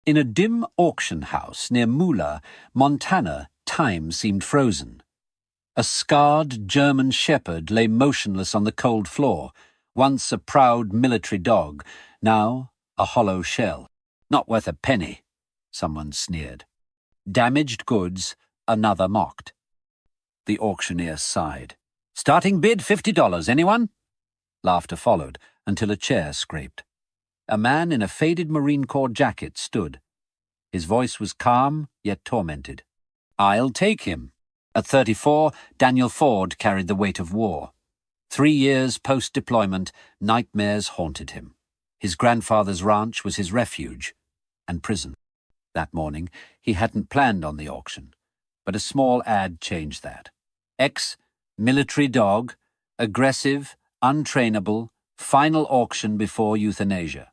In a dim auction house near Moolah, Montana, time seemed frozen. A scarred German shepherd lay motionless on the cold floor, once a proud military dog, now a hollow shell. Not worth a penny, someone sneered. Damaged goods, another mocked. The auctioneer sighed. Starting bid $50, anyone? Laughter followed until a chair scraped. A man in a faded Marine Corps jacket stood. His voice was calm, yet tormented. I'll take him. At 34, Daniel Ford carried the weight of war. 3 years post-deployment, nightmares haunted him. His grandfather's ranch was his refuge and prison. That morning, he hadn't planned on the auction, but a small ad changed that. Ex-military dog, aggressive, untrainable, final auction before euthanasia.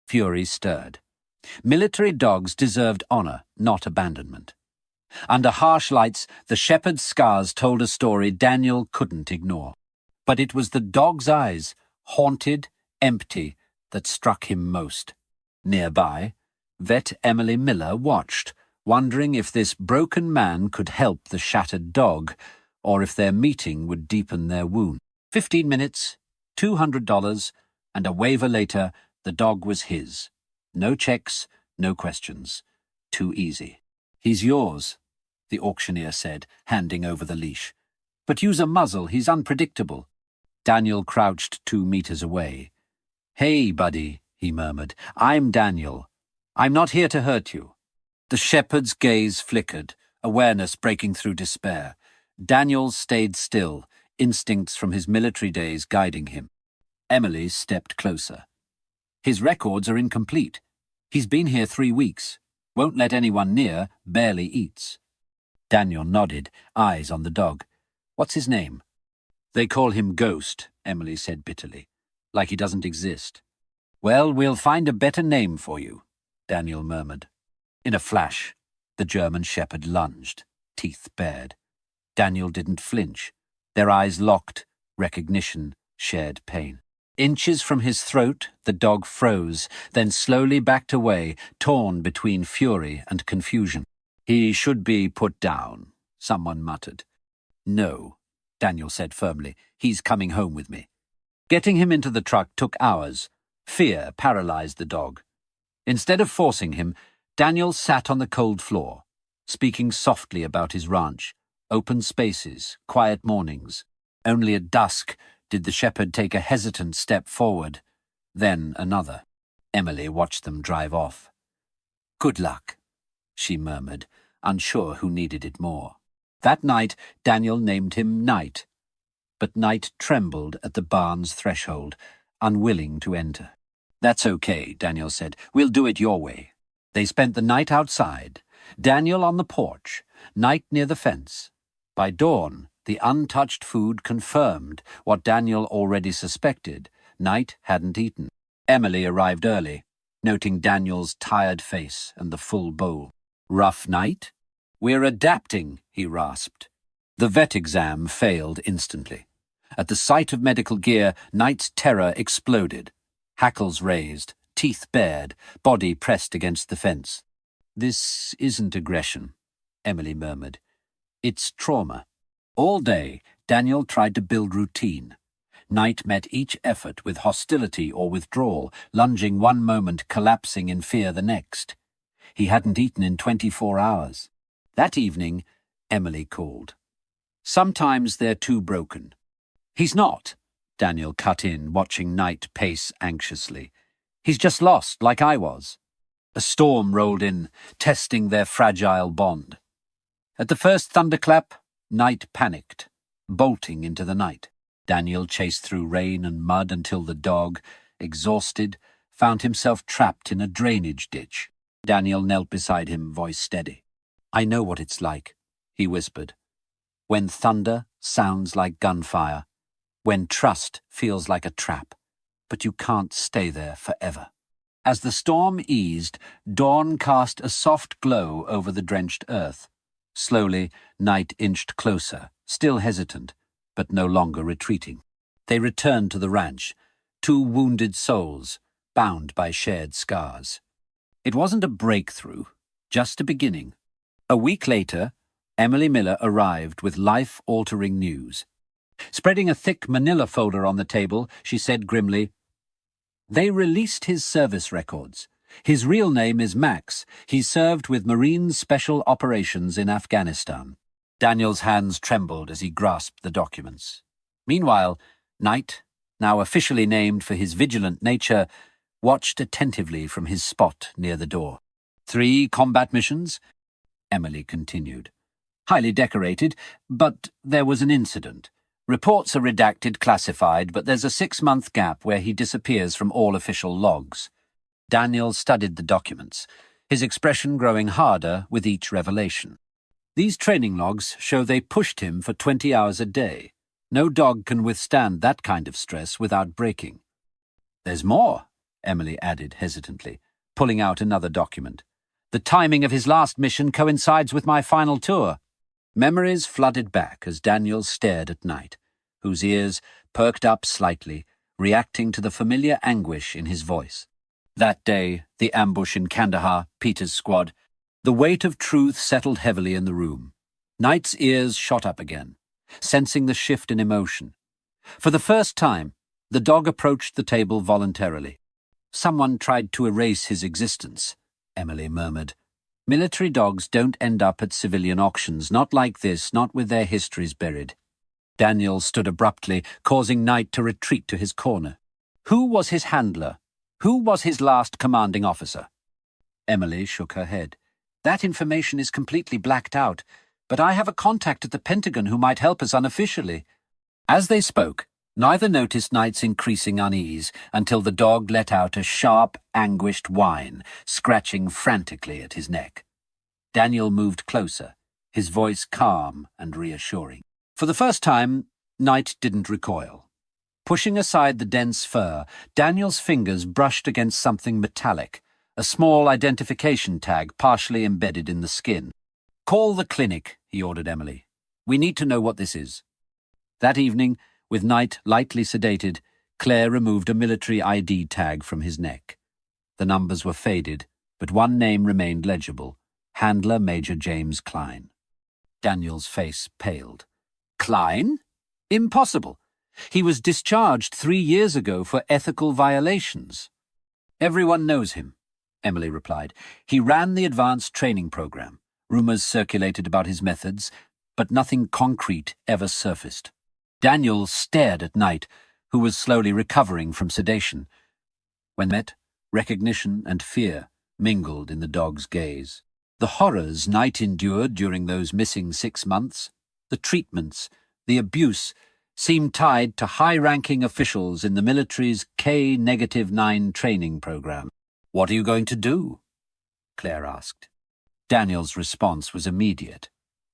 Fury stirred. Military dogs deserved honor, not abandonment. Under harsh lights, the shepherd's scars told a story Daniel couldn't ignore. But it was the dog's eyes, haunted, empty, that struck him most. Nearby, vet Emily Miller watched, wondering if this broken man could help the shattered dog, or if their meeting would deepen their wound. 15 minutes, $200, and a waiver later, the dog was his. No checks, no questions. Too easy. He's yours, the auctioneer said, handing over the leash. But use a muzzle, he's unpredictable. Daniel crouched 2 meters away. Hey, buddy, he murmured. I'm Daniel. I'm not here to hurt you. The shepherd's gaze flickered, awareness breaking through despair. Daniel stayed still, instincts from his military days guiding him. Emily stepped closer. His records are incomplete. He's been here 3 weeks. Won't let anyone near, barely eats. Daniel nodded, eyes on the dog. What's his name? They call him Ghost, Emily said bitterly, like he doesn't exist. Well, we'll find a better name for you, Daniel murmured. In a flash, the German shepherd lunged, teeth bared. Daniel didn't flinch. Their eyes locked, recognition, shared pain. Inches from his throat, the dog froze, then slowly backed away, torn between fury and confusion. He should be put down, someone muttered. No, Daniel said firmly. He's coming home with me. Getting him into the truck took hours. Fear paralyzed the dog. Instead of forcing him, Daniel sat on the cold floor, speaking softly about his ranch, open spaces, quiet mornings. Only at dusk did the shepherd take a hesitant step forward, then another. Emily watched them drive off. Good luck, she murmured, unsure who needed it more. That night, Daniel named him Night, but Night trembled at the barn's threshold, unwilling to enter. That's okay, Daniel said. We'll do it your way. They spent the night outside, Daniel on the porch, Night near the fence. By dawn, the untouched food confirmed what Daniel already suspected. Night hadn't eaten. Emily arrived early, noting Daniel's tired face and the full bowl. Rough night? We're adapting, he rasped. The vet exam failed instantly. At the sight of medical gear, Knight's terror exploded. Hackles raised, teeth bared, body pressed against the fence. This isn't aggression, Emily murmured. It's trauma. All day, Daniel tried to build routine. Knight met each effort with hostility or withdrawal, lunging one moment, collapsing in fear the next. He hadn't eaten in 24 hours. That evening, Emily called. Sometimes they're too broken. He's not, Daniel cut in, watching Knight pace anxiously. He's just lost, like I was. A storm rolled in, testing their fragile bond. At the first thunderclap, Knight panicked, bolting into the night. Daniel chased through rain and mud until the dog, exhausted, found himself trapped in a drainage ditch. Daniel knelt beside him, voice steady. I know what it's like, he whispered. When thunder sounds like gunfire, when trust feels like a trap, but you can't stay there forever. As the storm eased, dawn cast a soft glow over the drenched earth. Slowly, Night inched closer, still hesitant, but no longer retreating. They returned to the ranch, 2 wounded souls, bound by shared scars. It wasn't a breakthrough, just a beginning. A week later, Emily Miller arrived with life-altering news. Spreading a thick manila folder on the table, she said grimly, "They released his service records. His real name is Max. He served with Marine Special Operations in Afghanistan." Daniel's hands trembled as he grasped the documents. Meanwhile, Knight, now officially named for his vigilant nature, watched attentively from his spot near the door. 3 combat missions, Emily continued. Highly decorated, but there was an incident. Reports are redacted, classified, but there's a 6-month gap where he disappears from all official logs. Daniel studied the documents, his expression growing harder with each revelation. These training logs show they pushed him for 20 hours a day. No dog can withstand that kind of stress without breaking. There's more, Emily added hesitantly, pulling out another document. The timing of his last mission coincides with my final tour. Memories flooded back as Daniel stared at Knight, whose ears perked up slightly, reacting to the familiar anguish in his voice. That day, the ambush in Kandahar, Peter's squad, the weight of truth settled heavily in the room. Knight's ears shot up again, sensing the shift in emotion. For the first time, the dog approached the table voluntarily. Someone tried to erase his existence, Emily murmured. Military dogs don't end up at civilian auctions, not like this, not with their histories buried. Daniel stood abruptly, causing Knight to retreat to his corner. Who was his handler? Who was his last commanding officer? Emily shook her head. That information is completely blacked out, but I have a contact at the Pentagon who might help us unofficially. As they spoke, neither noticed Knight's increasing unease until the dog let out a sharp, anguished whine, scratching frantically at his neck. Daniel moved closer, his voice calm and reassuring. For the first time, Knight didn't recoil. Pushing aside the dense fur, Daniel's fingers brushed against something metallic, a small identification tag partially embedded in the skin. "Call the clinic," he ordered Emily. "We need to know what this is." That evening, with Knight lightly sedated, Claire removed a military ID tag from his neck. The numbers were faded, but one name remained legible: Handler Major James Klein. Daniel's face paled. Klein? Impossible. He was discharged 3 years ago for ethical violations. Everyone knows him, Emily replied. He ran the advanced training program. Rumors circulated about his methods, but nothing concrete ever surfaced. Daniel stared at Knight, who was slowly recovering from sedation. When met, recognition and fear mingled in the dog's gaze. The horrors Knight endured during those missing 6 months, the treatments, the abuse, seemed tied to high-ranking officials in the military's K-9 training program. "What are you going to do?" Claire asked. Daniel's response was immediate.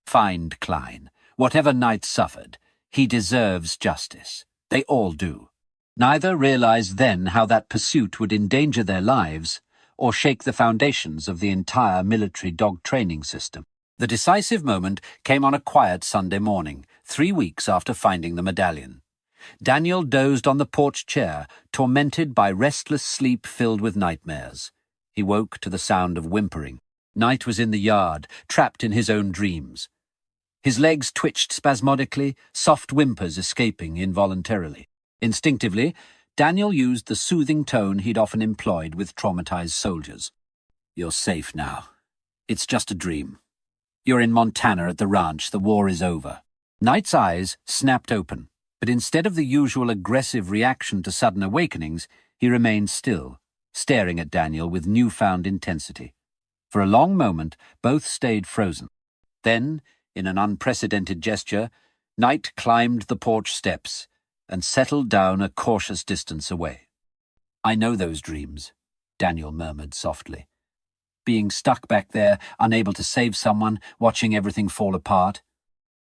"Find Klein. Whatever Knight suffered, he deserves justice. They all do." Neither realized then how that pursuit would endanger their lives or shake the foundations of the entire military dog training system. The decisive moment came on a quiet Sunday morning, 3 weeks after finding the medallion. Daniel dozed on the porch chair, tormented by restless sleep filled with nightmares. He woke to the sound of whimpering. Knight was in the yard, trapped in his own dreams. His legs twitched spasmodically, soft whimpers escaping involuntarily. Instinctively, Daniel used the soothing tone he'd often employed with traumatized soldiers. "You're safe now. It's just a dream. You're in Montana at the ranch. The war is over." Knight's eyes snapped open, but instead of the usual aggressive reaction to sudden awakenings, he remained still, staring at Daniel with newfound intensity. For a long moment, both stayed frozen. Then, in an unprecedented gesture, Knight climbed the porch steps and settled down a cautious distance away. "I know those dreams," Daniel murmured softly. Being stuck back there, unable to save someone, watching everything fall apart.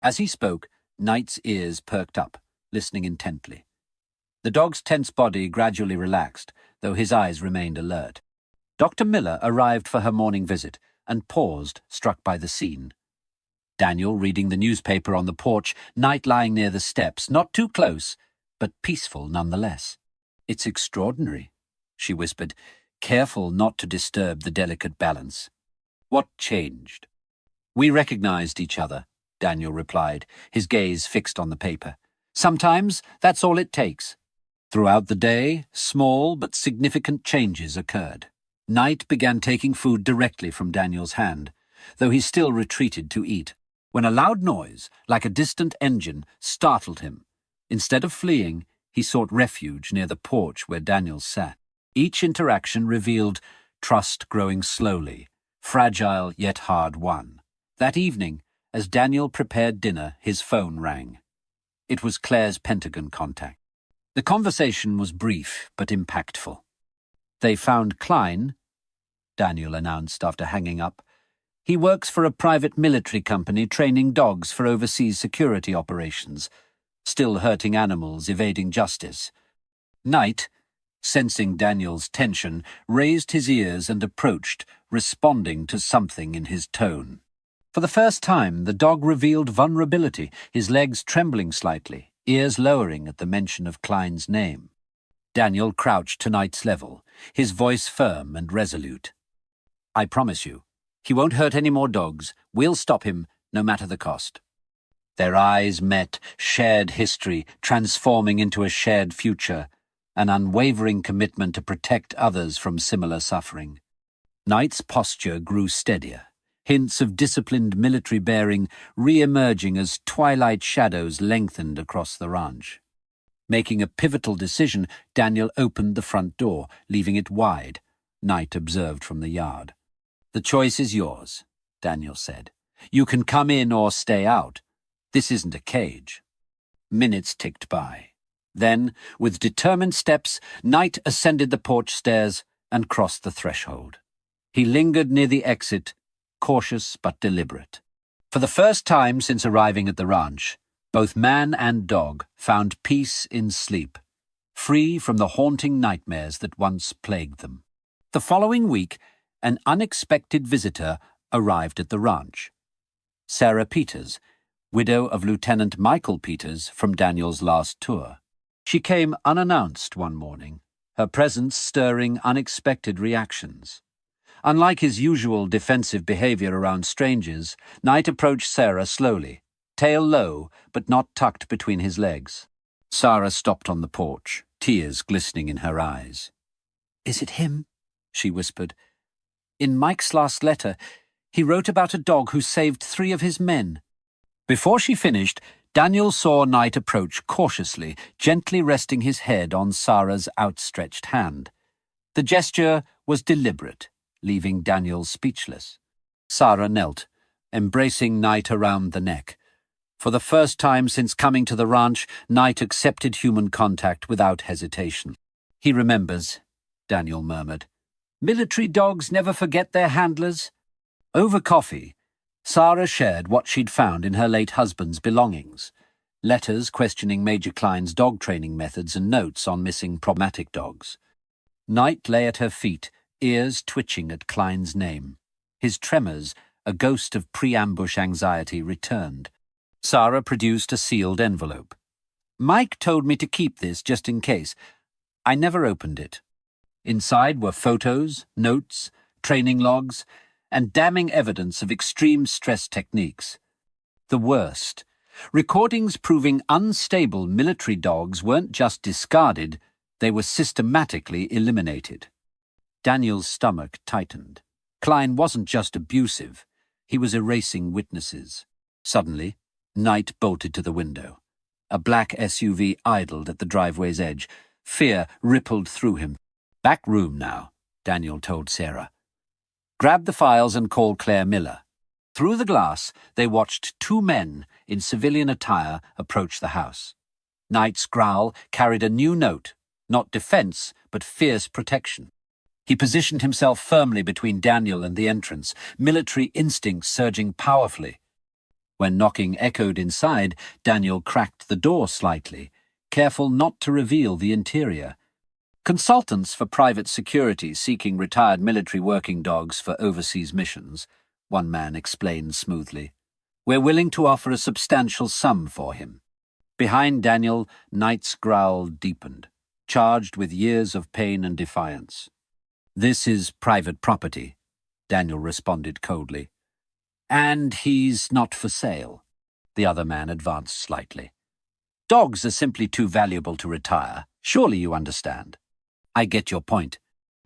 As he spoke, Knight's ears perked up, listening intently. The dog's tense body gradually relaxed, though his eyes remained alert. Dr. Miller arrived for her morning visit and paused, struck by the scene. Daniel reading the newspaper on the porch, Knight lying near the steps, not too close, but peaceful nonetheless. "It's extraordinary," she whispered. careful not to disturb the delicate balance. What changed? We recognized each other, Daniel replied, his gaze fixed on the paper. Sometimes that's all it takes. Throughout the day, small but significant changes occurred. Knight began taking food directly from Daniel's hand, though he still retreated to eat, when a loud noise, like a distant engine, startled him. Instead of fleeing, he sought refuge near the porch where Daniel sat. Each interaction revealed trust growing slowly, fragile yet hard-won. That evening, as Daniel prepared dinner, his phone rang. It was Claire's Pentagon contact. The conversation was brief but impactful. They found Klein, Daniel announced after hanging up. He works for a private military company training dogs for overseas security operations, still hurting animals, evading justice. Knight, sensing Daniel's tension, raised his ears and approached, responding to something in his tone. For the first time, the dog revealed vulnerability, his legs trembling slightly, ears lowering at the mention of Klein's name. Daniel crouched to Knight's level, his voice firm and resolute. I promise you, he won't hurt any more dogs. We'll stop him, no matter the cost. Their eyes met, shared history, transforming into a shared future, an unwavering commitment to protect others from similar suffering. Knight's posture grew steadier, hints of disciplined military bearing re-emerging as twilight shadows lengthened across the ranch. Making a pivotal decision, Daniel opened the front door, leaving it wide. Knight observed from the yard. The choice is yours, Daniel said. You can come in or stay out. This isn't a cage. Minutes ticked by. Then, with determined steps, Knight ascended the porch stairs and crossed the threshold. He lingered near the exit, cautious but deliberate. For the first time since arriving at the ranch, both man and dog found peace in sleep, free from the haunting nightmares that once plagued them. The following week, an unexpected visitor arrived at the ranch. Sarah Peters, widow of Lieutenant Michael Peters from Daniel's last tour. She came unannounced one morning, her presence stirring unexpected reactions. Unlike his usual defensive behavior around strangers, Knight approached Sarah slowly, tail low but not tucked between his legs. Sarah stopped on the porch, tears glistening in her eyes. Is it him? She whispered. In Mike's last letter, he wrote about a dog who saved 3 of his men. Before she finished, Daniel saw Knight approach cautiously, gently resting his head on Sarah's outstretched hand. The gesture was deliberate, leaving Daniel speechless. Sarah knelt, embracing Knight around the neck. For the first time since coming to the ranch, Knight accepted human contact without hesitation. He remembers, Daniel murmured. Military dogs never forget their handlers. Over coffee, Sarah shared what she'd found in her late husband's belongings. Letters questioning Major Klein's dog training methods and notes on missing problematic dogs. Knight lay at her feet, ears twitching at Klein's name. His tremors, a ghost of pre-ambush anxiety, returned. Sarah produced a sealed envelope. Mike told me to keep this just in case. I never opened it. Inside were photos, notes, training logs, and damning evidence of extreme stress techniques. The worst. Recordings proving unstable military dogs weren't just discarded, they were systematically eliminated. Daniel's stomach tightened. Klein wasn't just abusive, he was erasing witnesses. Suddenly, Knight bolted to the window. A black SUV idled at the driveway's edge. Fear rippled through him. Back room now, Daniel told Sarah. Grab the files and call Claire Miller. Through the glass, they watched 2 men in civilian attire approach the house. Knight's growl carried a new note, not defense, but fierce protection. He positioned himself firmly between Daniel and the entrance, military instincts surging powerfully. When knocking echoed inside, Daniel cracked the door slightly, careful not to reveal the interior. Consultants for private security seeking retired military working dogs for overseas missions, one man explained smoothly. We're willing to offer a substantial sum for him. Behind Daniel, Knight's growl deepened, charged with years of pain and defiance. "This is private property," Daniel responded coldly. "And he's not for sale." The other man advanced slightly. "Dogs are simply too valuable to retire. Surely you understand." "I get your point,"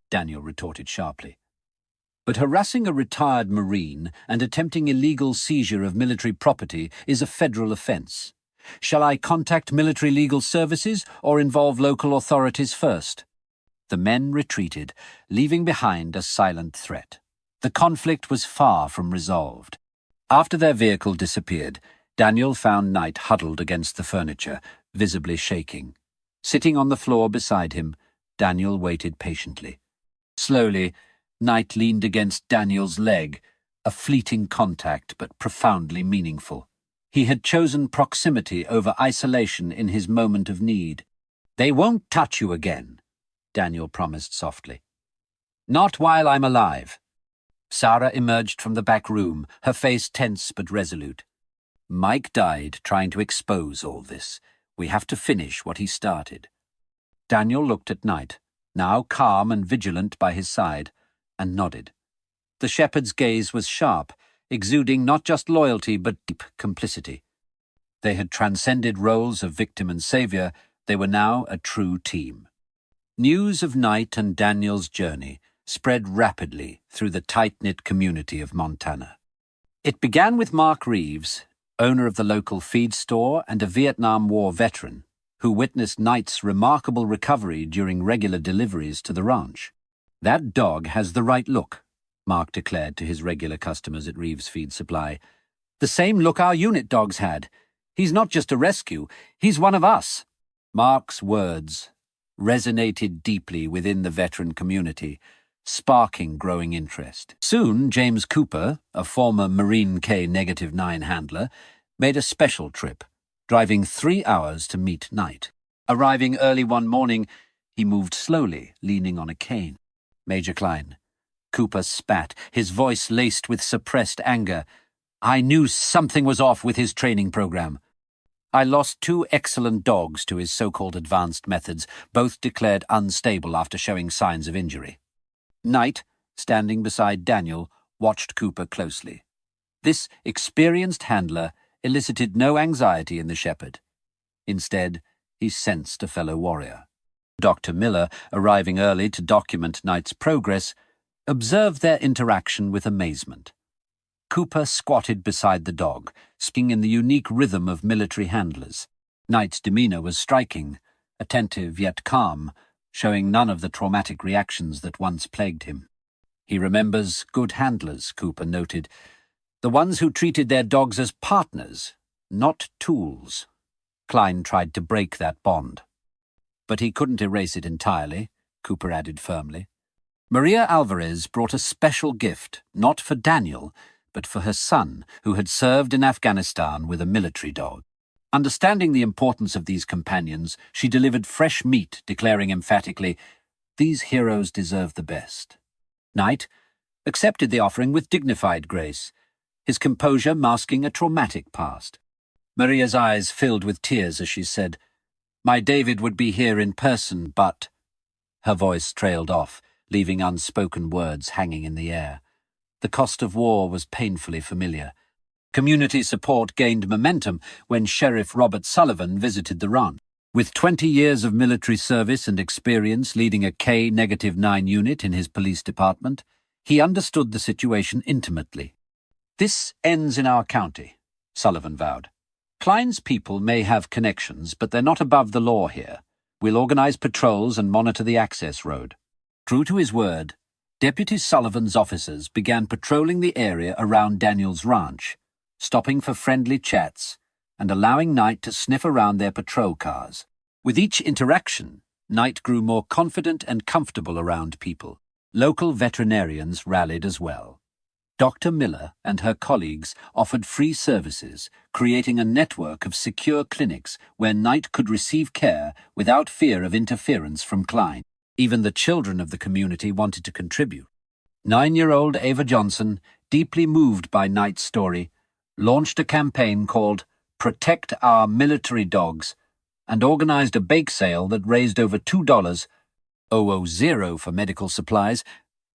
Daniel retorted sharply. "But harassing a retired Marine and attempting illegal seizure of military property is a federal offense. Shall I contact military legal services or involve local authorities first?" The men retreated, leaving behind a silent threat. The conflict was far from resolved. After their vehicle disappeared, Daniel found Knight huddled against the furniture, visibly shaking. Sitting on the floor beside him, Daniel waited patiently. Slowly, Knight leaned against Daniel's leg, a fleeting contact but profoundly meaningful. He had chosen proximity over isolation in his moment of need. "They won't touch you again," Daniel promised softly. "Not while I'm alive." Sarah emerged from the back room, her face tense but resolute. "Mike died trying to expose all this. We have to finish what he started." Daniel looked at Knight, now calm and vigilant by his side, and nodded. The shepherd's gaze was sharp, exuding not just loyalty but deep complicity. They had transcended roles of victim and savior. They were now a true team. News of Knight and Daniel's journey spread rapidly through the tight-knit community of Montana. It began with Mark Reeves, owner of the local feed store and a Vietnam War veteran, who witnessed Knight's remarkable recovery during regular deliveries to the ranch. "That dog has the right look," Mark declared to his regular customers at Reeves Feed Supply. "The same look our unit dogs had. He's not just a rescue, he's one of us." Mark's words resonated deeply within the veteran community, sparking growing interest. Soon, James Cooper, a former Marine K-9 handler, made a special trip, driving 3 hours to meet Knight. Arriving early one morning, he moved slowly, leaning on a cane. "Major Klein." Cooper spat, his voice laced with suppressed anger. "I knew something was off with his training program. I lost 2 excellent dogs to his so-called advanced methods, both declared unstable after showing signs of injury." Knight, standing beside Daniel, watched Cooper closely. This experienced handler elicited no anxiety in the shepherd. Instead, he sensed a fellow warrior. Dr. Miller, arriving early to document Knight's progress, observed their interaction with amazement. Cooper squatted beside the dog, speaking in the unique rhythm of military handlers. Knight's demeanor was striking, attentive yet calm, showing none of the traumatic reactions that once plagued him. "He remembers good handlers," Cooper noted, "the ones who treated their dogs as partners, not tools." Klein tried to break that bond. "But he couldn't erase it entirely," Cooper added firmly. Maria Alvarez brought a special gift, not for Daniel, but for her son, who had served in Afghanistan with a military dog. Understanding the importance of these companions, she delivered fresh meat, declaring emphatically, "These heroes deserve the best." Knight accepted the offering with dignified grace, his composure masking a traumatic past. Maria's eyes filled with tears as she said, "My David would be here in person, but—" Her voice trailed off, leaving unspoken words hanging in the air. The cost of war was painfully familiar. Community support gained momentum when Sheriff Robert Sullivan visited the ranch. With 20 years of military service and experience leading a K-9 unit in his police department, he understood the situation intimately. "This ends in our county," Sullivan vowed. "Klein's people may have connections, but they're not above the law here. We'll organize patrols and monitor the access road." True to his word, Deputy Sullivan's officers began patrolling the area around Daniel's ranch, stopping for friendly chats and allowing Knight to sniff around their patrol cars. With each interaction, Knight grew more confident and comfortable around people. Local veterinarians rallied as well. Dr. Miller and her colleagues offered free services, creating a network of secure clinics where Knight could receive care without fear of interference from Klein. Even the children of the community wanted to contribute. 9-year-old Ava Johnson, deeply moved by Knight's story, launched a campaign called Protect Our Military Dogs and organized a bake sale that raised over $2 000 for medical supplies,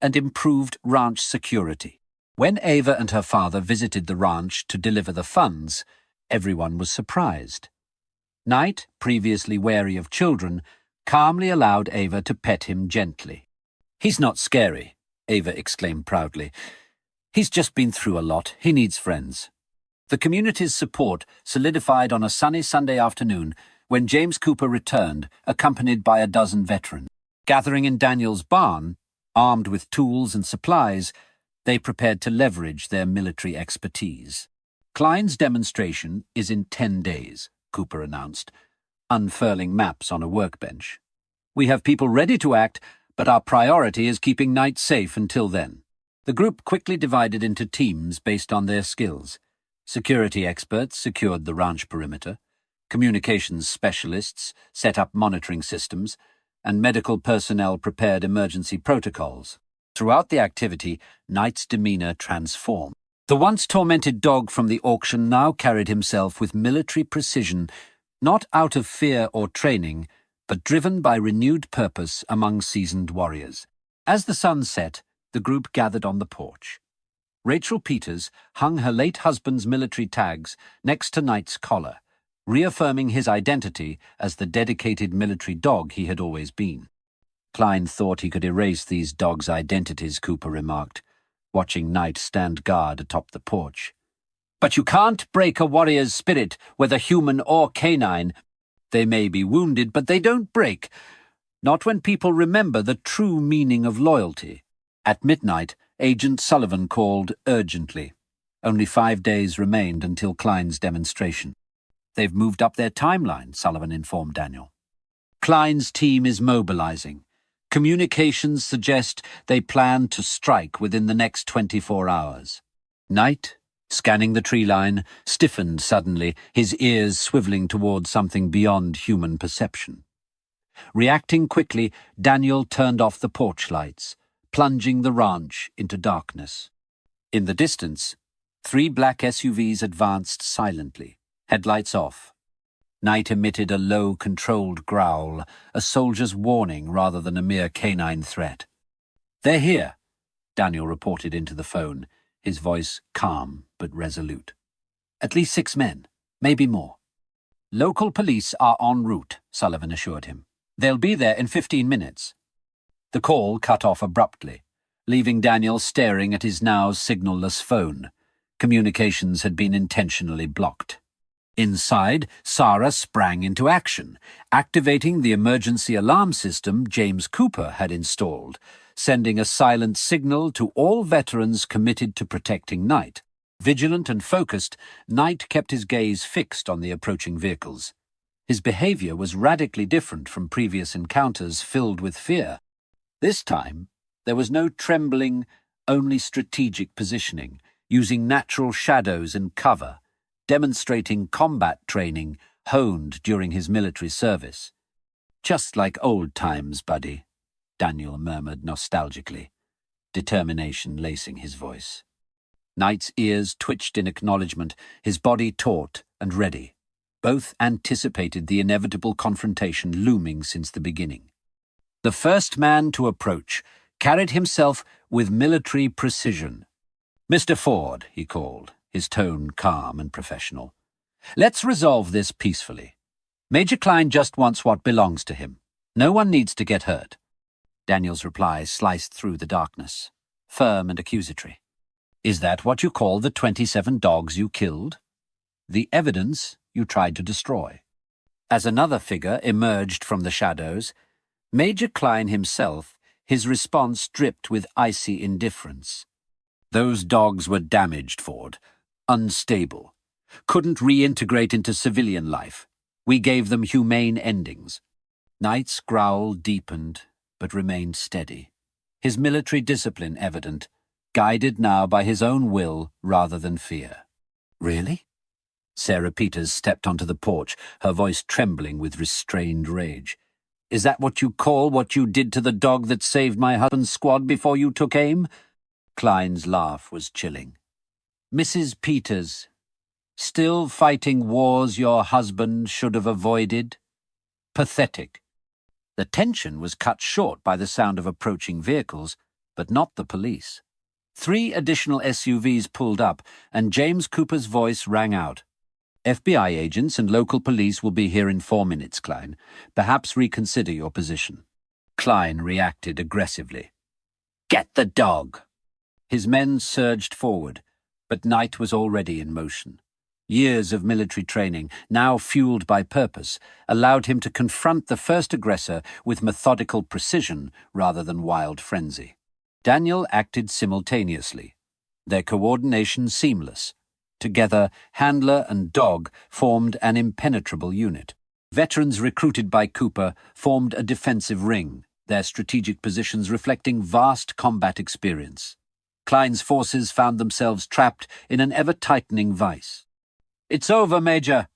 and improved ranch security. When Ava and her father visited the ranch to deliver the funds, everyone was surprised. Knight, previously wary of children, calmly allowed Ava to pet him gently. "He's not scary," Ava exclaimed proudly. "He's just been through a lot. He needs friends." The community's support solidified on a sunny Sunday afternoon when James Cooper returned, accompanied by a dozen veterans. Gathering in Daniel's barn, armed with tools and supplies, they prepared to leverage their military expertise. "Klein's demonstration is in 10 days, Cooper announced, unfurling maps on a workbench. "We have people ready to act, but our priority is keeping Knight safe until then." The group quickly divided into teams based on their skills. Security experts secured the ranch perimeter, communications specialists set up monitoring systems, and medical personnel prepared emergency protocols. Throughout the activity, Knight's demeanor transformed. The once tormented dog from the auction now carried himself with military precision, not out of fear or training, but driven by renewed purpose among seasoned warriors. As the sun set, the group gathered on the porch. Rachel Peters hung her late husband's military tags next to Knight's collar, reaffirming his identity as the dedicated military dog he had always been. Klein thought he could erase these dogs' identities, Cooper remarked, watching Knight stand guard atop the porch. "But you can't break a warrior's spirit, whether human or canine. They may be wounded, but they don't break. Not when people remember the true meaning of loyalty." At midnight, Agent Sullivan called urgently. Only 5 days remained until Klein's demonstration. "They've moved up their timeline," Sullivan informed Daniel. "Klein's team is mobilizing. Communications suggest they plan to strike within the next 24 hours. Knight, scanning the tree line, stiffened suddenly, his ears swiveling toward something beyond human perception. Reacting quickly, Daniel turned off the porch lights, plunging the ranch into darkness. In the distance, 3 black SUVs advanced silently, headlights off. Knight emitted a low, controlled growl, a soldier's warning rather than a mere canine threat. "They're here," Daniel reported into the phone, his voice calm but resolute. "At least 6 men, maybe more." "Local police are en route," Sullivan assured him. "They'll be there in 15 minutes. The call cut off abruptly, leaving Daniel staring at his now signal-less phone. Communications had been intentionally blocked. Inside, Sarah sprang into action, activating the emergency alarm system James Cooper had installed, sending a silent signal to all veterans committed to protecting Knight. Vigilant and focused, Knight kept his gaze fixed on the approaching vehicles. His behavior was radically different from previous encounters filled with fear. This time, there was no trembling, only strategic positioning, using natural shadows and cover, demonstrating combat training honed during his military service. "Just like old times, buddy," Daniel murmured nostalgically, determination lacing his voice. Knight's ears twitched in acknowledgement, his body taut and ready. Both anticipated the inevitable confrontation looming since the beginning. The first man to approach carried himself with military precision. "Mr. Ford," he called, his tone calm and professional. "Let's resolve this peacefully. Major Klein just wants what belongs to him. No one needs to get hurt." Daniel's reply sliced through the darkness, firm and accusatory. "Is that what you call the 27 dogs you killed? The evidence you tried to destroy?" As another figure emerged from the shadows, Major Klein himself, his response dripped with icy indifference. "Those dogs were damaged, Ford. Unstable. Couldn't reintegrate into civilian life. We gave them humane endings." Knight's growl deepened, but remained steady, his military discipline evident, guided now by his own will rather than fear. "Really?" Sarah Peters stepped onto the porch, her voice trembling with restrained rage. "Is that what you call what you did to the dog that saved my husband's squad before you took aim?" Klein's laugh was chilling. "Mrs. Peters, still fighting wars your husband should have avoided? Pathetic." The tension was cut short by the sound of approaching vehicles, but not the police. 3 additional SUVs pulled up, and James Cooper's voice rang out. FBI agents and local police will be here in 4 minutes, Klein. Perhaps reconsider your position. Klein reacted aggressively. Get the dog! His men surged forward, but Knight was already in motion. Years of military training, now fueled by purpose, allowed him to confront the first aggressor with methodical precision rather than wild frenzy. Daniel acted simultaneously, their coordination seamless. Together, handler and dog formed an impenetrable unit. Veterans recruited by Cooper formed a defensive ring, their strategic positions reflecting vast combat experience. Klein's forces found themselves trapped in an ever-tightening vice. "It's over, Major,"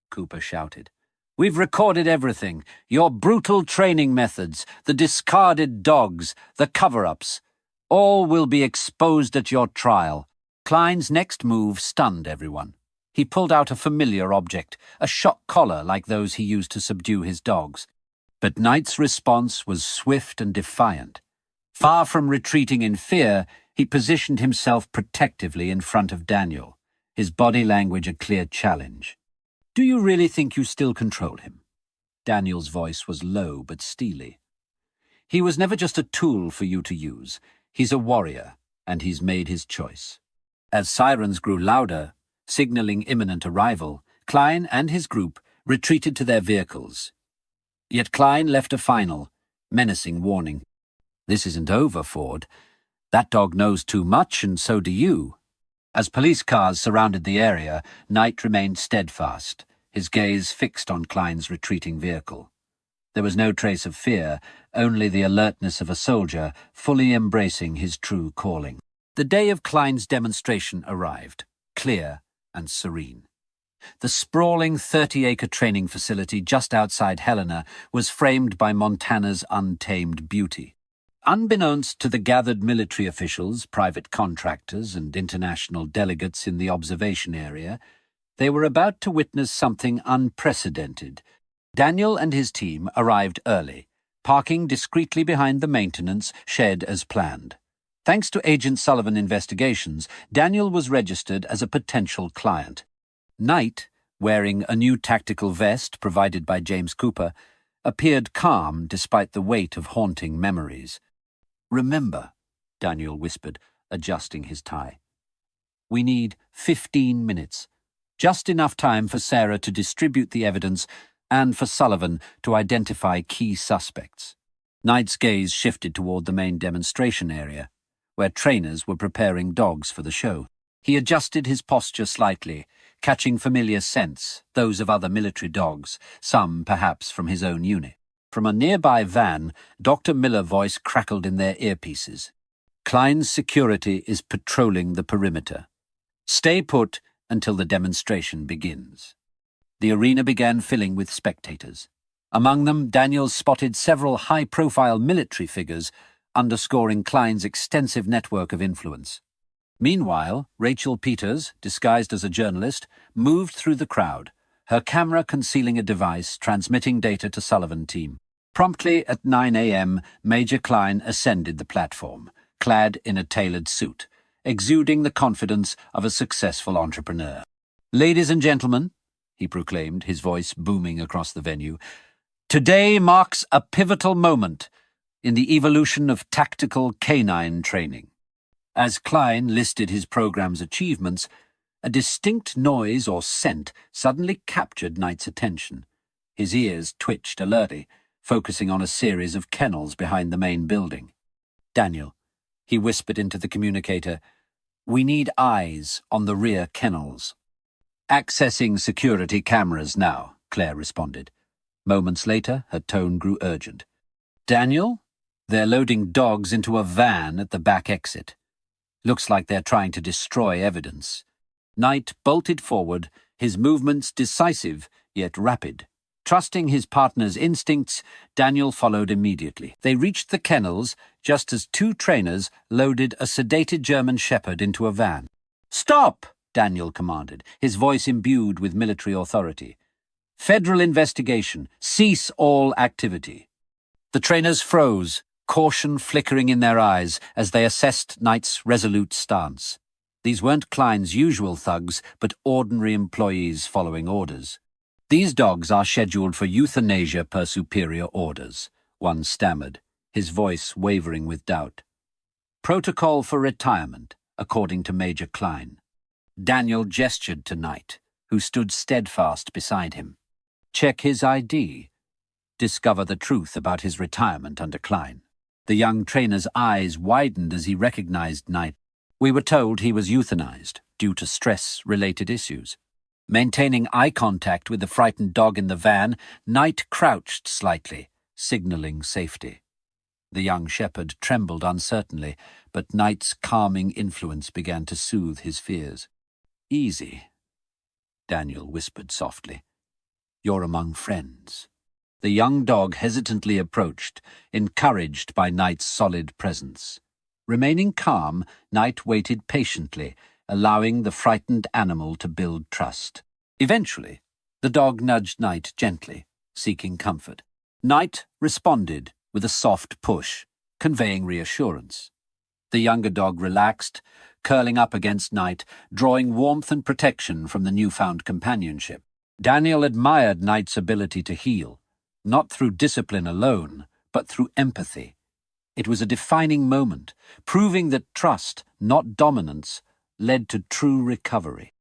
Cooper shouted. "We've recorded everything. Your brutal training methods, the discarded dogs, the cover-ups. All will be exposed at your trial." Klein's next move stunned everyone. He pulled out a familiar object, a shock collar like those he used to subdue his dogs. But Knight's response was swift and defiant. Far from retreating in fear, he positioned himself protectively in front of Daniel, his body language a clear challenge. "Do you really think you still control him?" Daniel's voice was low but steely. "He was never just a tool for you to use. He's a warrior, and he's made his choice." As sirens grew louder, signaling imminent arrival, Klein and his group retreated to their vehicles. Yet Klein left a final, menacing warning. "This isn't over, Ford. That dog knows too much, and so do you." As police cars surrounded the area, Knight remained steadfast, his gaze fixed on Klein's retreating vehicle. There was no trace of fear, only the alertness of a soldier fully embracing his true calling. The day of Klein's demonstration arrived, clear and serene. The sprawling 30-acre training facility just outside Helena was framed by Montana's untamed beauty. Unbeknownst to the gathered military officials, private contractors, and international delegates in the observation area, they were about to witness something unprecedented. Daniel and his team arrived early, parking discreetly behind the maintenance shed as planned. Thanks to Agent Sullivan investigations, Daniel was registered as a potential client. Knight, wearing a new tactical vest provided by James Cooper, appeared calm despite the weight of haunting memories. "Remember," Daniel whispered, adjusting his tie. "We need 15 minutes. Just enough time for Sarah to distribute the evidence and for Sullivan to identify key suspects." Knight's gaze shifted toward the main demonstration area, where trainers were preparing dogs for the show. He adjusted his posture slightly, catching familiar scents, those of other military dogs, some perhaps from his own unit. From a nearby van, Dr. Miller's voice crackled in their earpieces. "Klein's security is patrolling the perimeter. Stay put until the demonstration begins." The arena began filling with spectators. Among them, Daniel spotted several high-profile military figures, underscoring Klein's extensive network of influence. Meanwhile, Rachel Peters, disguised as a journalist, moved through the crowd, her camera concealing a device transmitting data to Sullivan team. Promptly at 9 a.m., Major Klein ascended the platform, clad in a tailored suit, exuding the confidence of a successful entrepreneur. "Ladies and gentlemen," he proclaimed, his voice booming across the venue, "today marks a pivotal moment in the evolution of tactical canine training." As Klein listed his program's achievements, a distinct noise or scent suddenly captured Knight's attention. His ears twitched alertly, focusing on a series of kennels behind the main building. "Daniel," he whispered into the communicator, "we need eyes on the rear kennels." "Accessing security cameras now," Claire responded. Moments later, her tone grew urgent. "Daniel, they're loading dogs into a van at the back exit. Looks like they're trying to destroy evidence." Knight bolted forward, his movements decisive yet rapid. Trusting his partner's instincts, Daniel followed immediately. They reached the kennels just as 2 trainers loaded a sedated German shepherd into a van. "Stop!" Daniel commanded, his voice imbued with military authority. "Federal investigation. Cease all activity." The trainers froze, caution flickering in their eyes as they assessed Knight's resolute stance. These weren't Klein's usual thugs, but ordinary employees following orders. "These dogs are scheduled for euthanasia per superior orders," one stammered, his voice wavering with doubt. "Protocol for retirement, according to Major Klein." Daniel gestured to Knight, who stood steadfast beside him. "Check his ID. Discover the truth about his retirement under Klein." The young trainer's eyes widened as he recognized Knight. "We were told he was euthanized due to stress-related issues." Maintaining eye contact with the frightened dog in the van, Knight crouched slightly, signaling safety. The young shepherd trembled uncertainly, but Knight's calming influence began to soothe his fears. "Easy," Daniel whispered softly. "You're among friends." The young dog hesitantly approached, encouraged by Knight's solid presence. Remaining calm, Knight waited patiently, allowing the frightened animal to build trust. Eventually, the dog nudged Knight gently, seeking comfort. Knight responded with a soft push, conveying reassurance. The younger dog relaxed, curling up against Knight, drawing warmth and protection from the newfound companionship. Daniel admired Knight's ability to heal, not through discipline alone, but through empathy. It was a defining moment, proving that trust, not dominance, led to true recovery.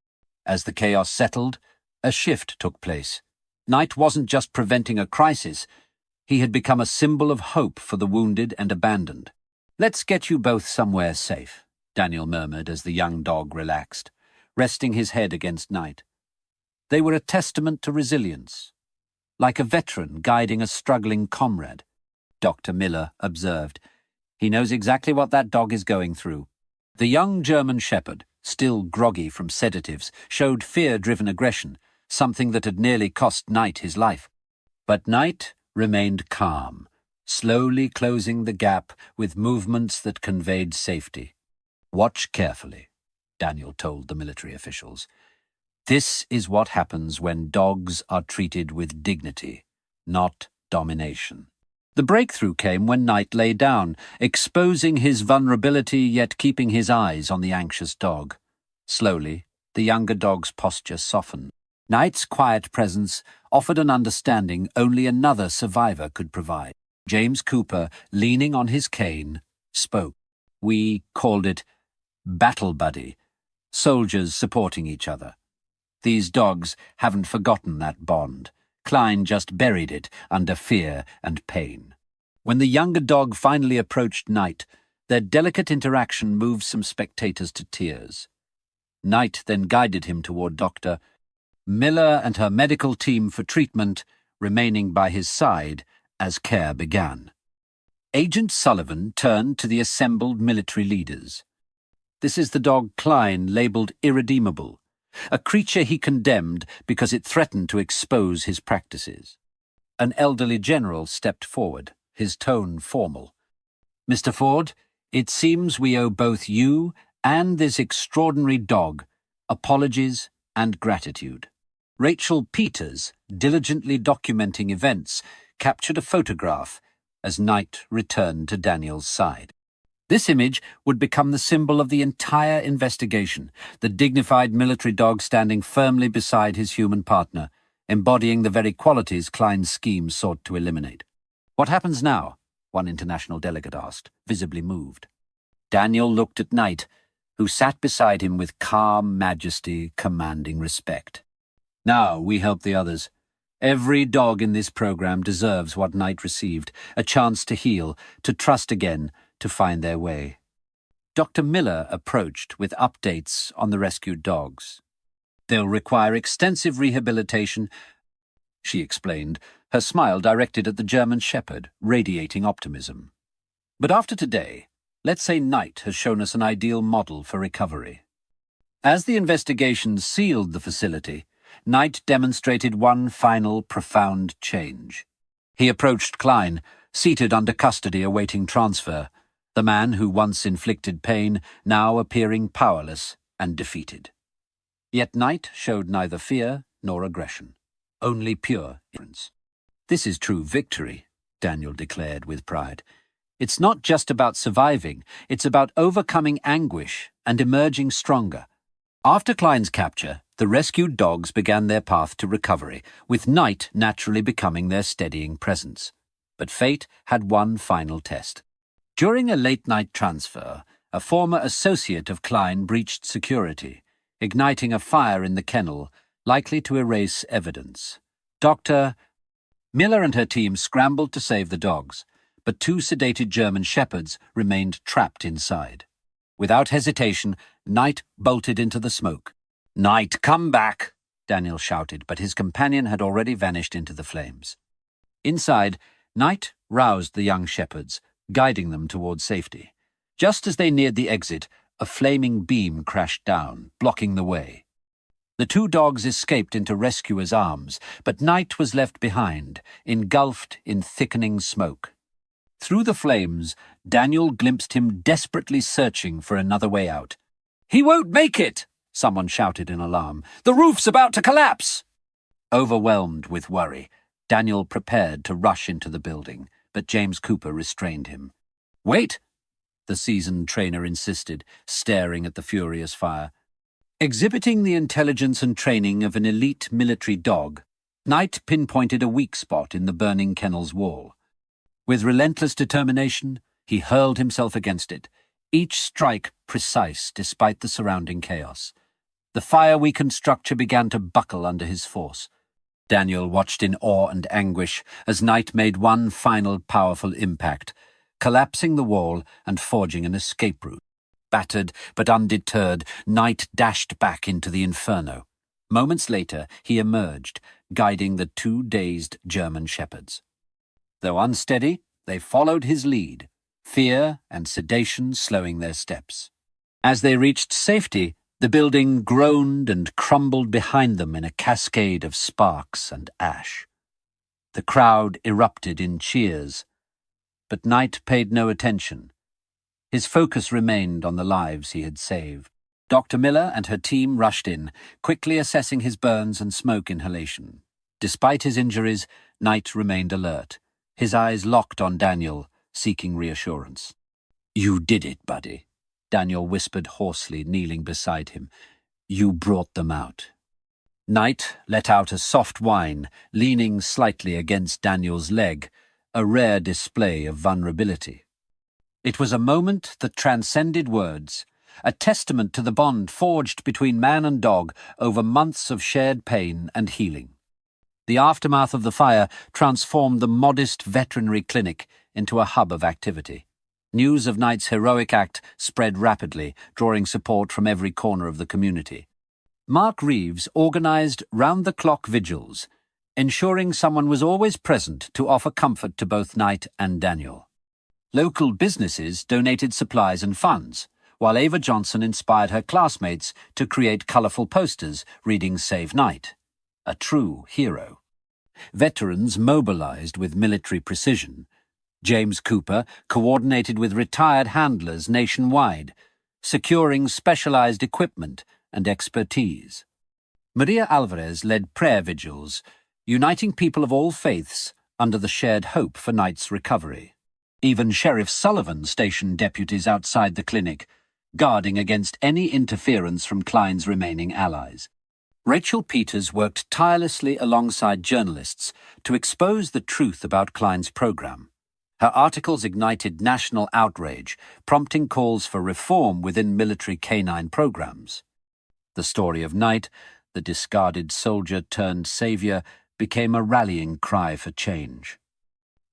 As the chaos settled, a shift took place. Knight wasn't just preventing a crisis, he had become a symbol of hope for the wounded and abandoned. "Let's get you both somewhere safe," Daniel murmured as the young dog relaxed, resting his head against Knight. They were a testament to resilience, like a veteran guiding a struggling comrade. Dr. Miller observed. "He knows exactly what that dog is going through." The young German shepherd, still groggy from sedatives, showed fear-driven aggression, something that had nearly cost Knight his life. But Knight remained calm, slowly closing the gap with movements that conveyed safety. "Watch carefully," Daniel told the military officials. "This is what happens when dogs are treated with dignity, not domination." The breakthrough came when Knight lay down, exposing his vulnerability yet keeping his eyes on the anxious dog. Slowly, the younger dog's posture softened. Knight's quiet presence offered an understanding only another survivor could provide. James Cooper, leaning on his cane, spoke. "We called it battle buddy, soldiers supporting each other. These dogs haven't forgotten that bond. Klein just buried it under fear and pain." When the younger dog finally approached Knight, their delicate interaction moved some spectators to tears. Knight then guided him toward Dr. Miller and her medical team for treatment, remaining by his side as care began. Agent Sullivan turned to the assembled military leaders. "This is the dog Klein, labeled irredeemable, a creature he condemned because it threatened to expose his practices." An elderly general stepped forward, his tone formal. "Mr. Ford, it seems we owe both you and this extraordinary dog apologies and gratitude." Rachel Peters, diligently documenting events, captured a photograph as Knight returned to Daniel's side. This image would become the symbol of the entire investigation, the dignified military dog standing firmly beside his human partner, embodying the very qualities Klein's scheme sought to eliminate. "What happens now?" one international delegate asked, visibly moved. Daniel looked at Knight, who sat beside him with calm majesty, commanding respect. "Now we help the others. Every dog in this program deserves what Knight received, a chance to heal, to trust again, to find their way." Dr. Miller approached with updates on the rescued dogs. "They'll require extensive rehabilitation," she explained, her smile directed at the German shepherd, radiating optimism. "But after today, let's say Knight has shown us an ideal model for recovery." As the investigation sealed the facility, Knight demonstrated one final profound change. He approached Klein, seated under custody awaiting transfer, the man who once inflicted pain now appearing powerless and defeated. Yet Knight showed neither fear nor aggression, only pure ignorance. "This is true victory," Daniel declared with pride. "It's not just about surviving, it's about overcoming anguish and emerging stronger." After Klein's capture, the rescued dogs began their path to recovery, with Night naturally becoming their steadying presence. But fate had one final test. During a late-night transfer, a former associate of Klein breached security, igniting a fire in the kennel, likely to erase evidence. Dr. Miller and her team scrambled to save the dogs, but two sedated German shepherds remained trapped inside. Without hesitation, Night bolted into the smoke. "Night, come back!" Daniel shouted, but his companion had already vanished into the flames. Inside, Night roused the young shepherds, guiding them towards safety. Just as they neared the exit, a flaming beam crashed down, blocking the way. The two dogs escaped into rescuers' arms, but Night was left behind, engulfed in thickening smoke. Through the flames, Daniel glimpsed him desperately searching for another way out. "He won't make it!" someone shouted in alarm. "The roof's about to collapse!" Overwhelmed with worry, Daniel prepared to rush into the building, but James Cooper restrained him. "Wait!" the seasoned trainer insisted, staring at the furious fire. Exhibiting the intelligence and training of an elite military dog, Night pinpointed a weak spot in the burning kennel's wall. With relentless determination, he hurled himself against it, each strike precise despite the surrounding chaos. The fire-weakened structure began to buckle under his force. Daniel watched in awe and anguish as Night made one final powerful impact, collapsing the wall and forging an escape route. Battered but undeterred, Night dashed back into the inferno. Moments later, he emerged, guiding the two dazed German shepherds. Though unsteady, they followed his lead, fear and sedation slowing their steps. As they reached safety, the building groaned and crumbled behind them in a cascade of sparks and ash. The crowd erupted in cheers, but Night paid no attention. His focus remained on the lives he had saved. Dr. Miller and her team rushed in, quickly assessing his burns and smoke inhalation. Despite his injuries, Night remained alert, his eyes locked on Daniel, seeking reassurance. "You did it, buddy," Daniel whispered hoarsely, kneeling beside him. "You brought them out." Night let out a soft whine, leaning slightly against Daniel's leg, a rare display of vulnerability. It was a moment that transcended words, a testament to the bond forged between man and dog over months of shared pain and healing. The aftermath of the fire transformed the modest veterinary clinic into a hub of activity. News of Night's heroic act spread rapidly, drawing support from every corner of the community. Mark Reeves organized round-the-clock vigils, ensuring someone was always present to offer comfort to both Night and Daniel. Local businesses donated supplies and funds, while Ava Johnson inspired her classmates to create colorful posters reading "Save Night," a true hero. Veterans mobilized with military precision. James Cooper coordinated with retired handlers nationwide, securing specialized equipment and expertise. Maria Alvarez led prayer vigils, uniting people of all faiths under the shared hope for Night's recovery. Even Sheriff Sullivan stationed deputies outside the clinic, guarding against any interference from Klein's remaining allies. Rachel Peters worked tirelessly alongside journalists to expose the truth about Klein's program. Her articles ignited national outrage, prompting calls for reform within military canine programs. The story of Night, the discarded soldier-turned-savior, became a rallying cry for change.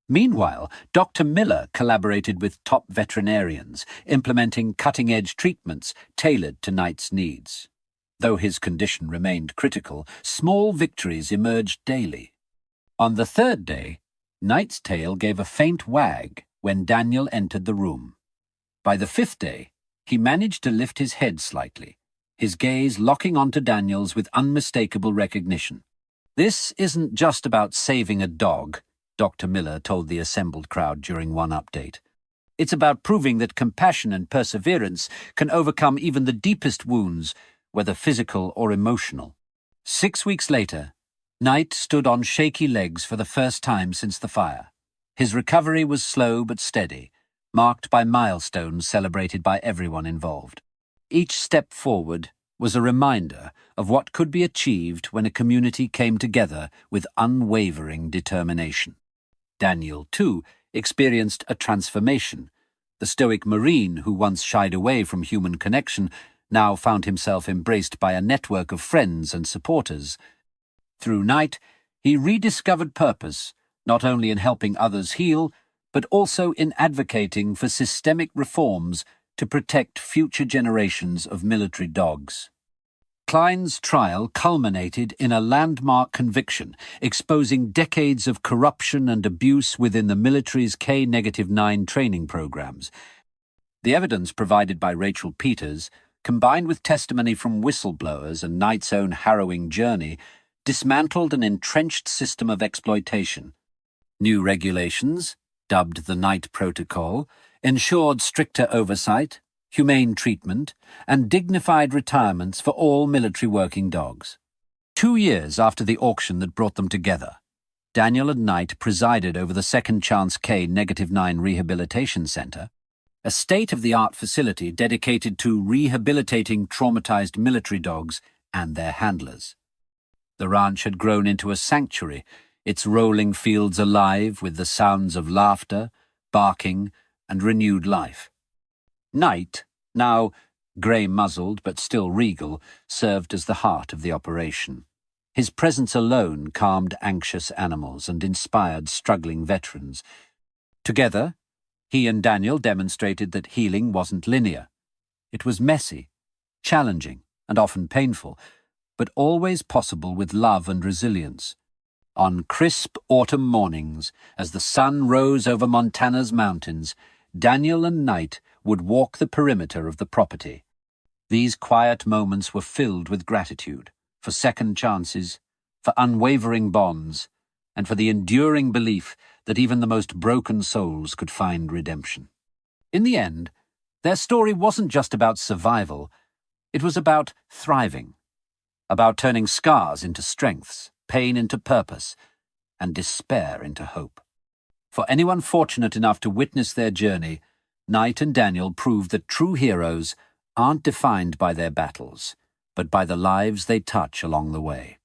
Meanwhile, Dr. Miller collaborated with top veterinarians, implementing cutting-edge treatments tailored to Night's needs. Though his condition remained critical, small victories emerged daily. On the third day, Night's tail gave a faint wag when Daniel entered the room. By the fifth day, he managed to lift his head slightly, his gaze locking onto Daniel's with unmistakable recognition. "This isn't just about saving a dog," Dr. Miller told the assembled crowd during one update. "It's about proving that compassion and perseverance can overcome even the deepest wounds, whether physical or emotional." 6 weeks later, Night stood on shaky legs for the first time since the fire. His recovery was slow but steady, marked by milestones celebrated by everyone involved. Each step forward was a reminder of what could be achieved when a community came together with unwavering determination. Daniel, too, experienced a transformation. The stoic Marine, who once shied away from human connection, now found himself embraced by a network of friends and supporters. Through Night, he rediscovered purpose, not only in helping others heal, but also in advocating for systemic reforms to protect future generations of military dogs. Klein's trial culminated in a landmark conviction, exposing decades of corruption and abuse within the military's K-9 training programs. The evidence provided by Rachel Peters, combined with testimony from whistleblowers and Knight's own harrowing journey, dismantled an entrenched system of exploitation. New regulations, dubbed the Knight Protocol, ensured stricter oversight, humane treatment, and dignified retirements for all military working dogs. 2 years after the auction that brought them together, Daniel and Knight presided over the Second Chance K-9 Rehabilitation Center, a state-of-the-art facility dedicated to rehabilitating traumatized military dogs and their handlers. The ranch had grown into a sanctuary, its rolling fields alive with the sounds of laughter, barking, and renewed life. Knight, now grey-muzzled but still regal, served as the heart of the operation. His presence alone calmed anxious animals and inspired struggling veterans. Together, he and Daniel demonstrated that healing wasn't linear. It was messy, challenging, and often painful, but always possible with love and resilience. On crisp autumn mornings, as the sun rose over Montana's mountains, Daniel and Knight would walk the perimeter of the property. These quiet moments were filled with gratitude, for second chances, for unwavering bonds, and for the enduring belief that even the most broken souls could find redemption. In the end, their story wasn't just about survival, it was about thriving, about turning scars into strengths, pain into purpose, and despair into hope. For anyone fortunate enough to witness their journey, Knight and Daniel proved that true heroes aren't defined by their battles, but by the lives they touch along the way.